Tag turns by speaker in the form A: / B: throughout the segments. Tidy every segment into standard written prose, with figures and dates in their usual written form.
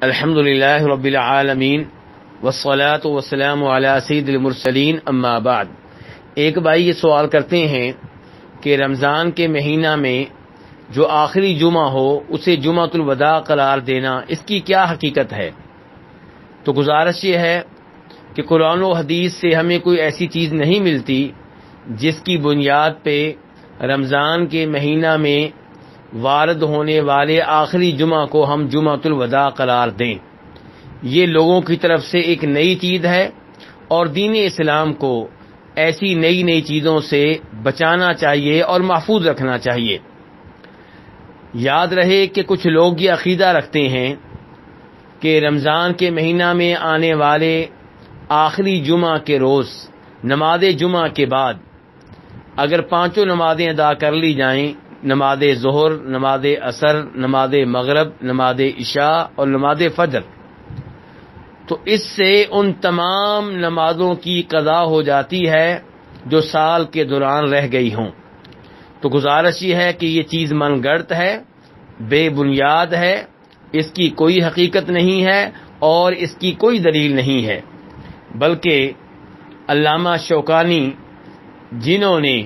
A: الحمد للہ رب العالمین والصلاة والسلام علی سید المرسلین اما بعد۔ ایک بھائی یہ سوال کرتے ہیں کہ رمضان کے مہینہ میں جو آخری جمعہ ہو اسے جمعۃ الوداع قرار دینا، اس کی کیا حقیقت ہے؟ تو گزارش یہ ہے کہ قرآن و حدیث سے ہمیں کوئی ایسی چیز نہیں ملتی جس کی بنیاد پہ رمضان کے مہینہ میں وارد ہونے والے آخری جمعہ کو ہم جمعۃ الوداع قرار دیں۔ یہ لوگوں کی طرف سے ایک نئی چیز ہے اور دین اسلام کو ایسی نئی چیزوں سے بچانا چاہیے اور محفوظ رکھنا چاہیے۔ یاد رہے کہ کچھ لوگ یہ عقیدہ رکھتے ہیں کہ رمضان کے مہینہ میں آنے والے آخری جمعہ کے روز نماز جمعہ کے بعد اگر پانچوں نمازیں ادا کر لی جائیں، نماز ظہر، نماز عصر، نماز مغرب، نماز عشاء اور نماز فجر، تو اس سے ان تمام نمازوں کی قضا ہو جاتی ہے جو سال کے دوران رہ گئی ہوں۔ تو گزارش یہ ہے کہ یہ چیز من گڑت ہے، بے بنیاد ہے، اس کی کوئی حقیقت نہیں ہے اور اس کی کوئی دلیل نہیں ہے، بلکہ علامہ شوکانی جنہوں نے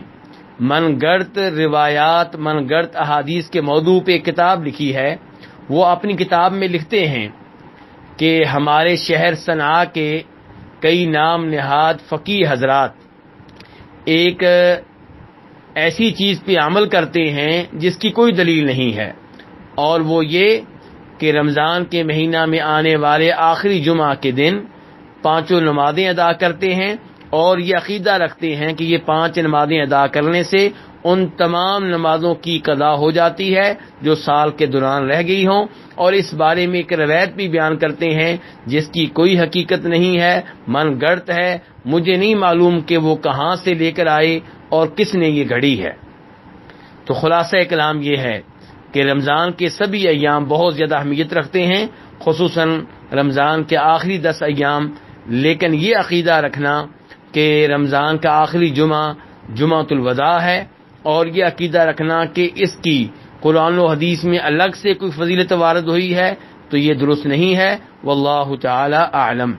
A: من گڑت روایات، من گڑت احادیث کے موضوع پہ کتاب لکھی ہے، وہ اپنی کتاب میں لکھتے ہیں کہ ہمارے شہر صنعاء کے کئی نام نہاد فقیہ حضرات ایک ایسی چیز پہ عمل کرتے ہیں جس کی کوئی دلیل نہیں ہے، اور وہ یہ کہ رمضان کے مہینہ میں آنے والے آخری جمعہ کے دن پانچوں نمازیں ادا کرتے ہیں اور یہ عقیدہ رکھتے ہیں کہ یہ پانچ نمازیں ادا کرنے سے ان تمام نمازوں کی قضا ہو جاتی ہے جو سال کے دوران رہ گئی ہوں، اور اس بارے میں ایک روایت بھی بیان کرتے ہیں جس کی کوئی حقیقت نہیں ہے، من گڑت ہے، مجھے نہیں معلوم کہ وہ کہاں سے لے کر آئے اور کس نے یہ گھڑی ہے۔ تو خلاصہ کلام یہ ہے کہ رمضان کے سبھی ایام بہت زیادہ اہمیت رکھتے ہیں، خصوصاً رمضان کے آخری 10 ایام، لیکن یہ عقیدہ رکھنا کہ رمضان کا آخری جمعہ جمعۃ الوداع ہے اور یہ عقیدہ رکھنا کہ اس کی قرآن و حدیث میں الگ سے کوئی فضیلت وارد ہوئی ہے، تو یہ درست نہیں ہے۔ واللہ تعالی اعلم۔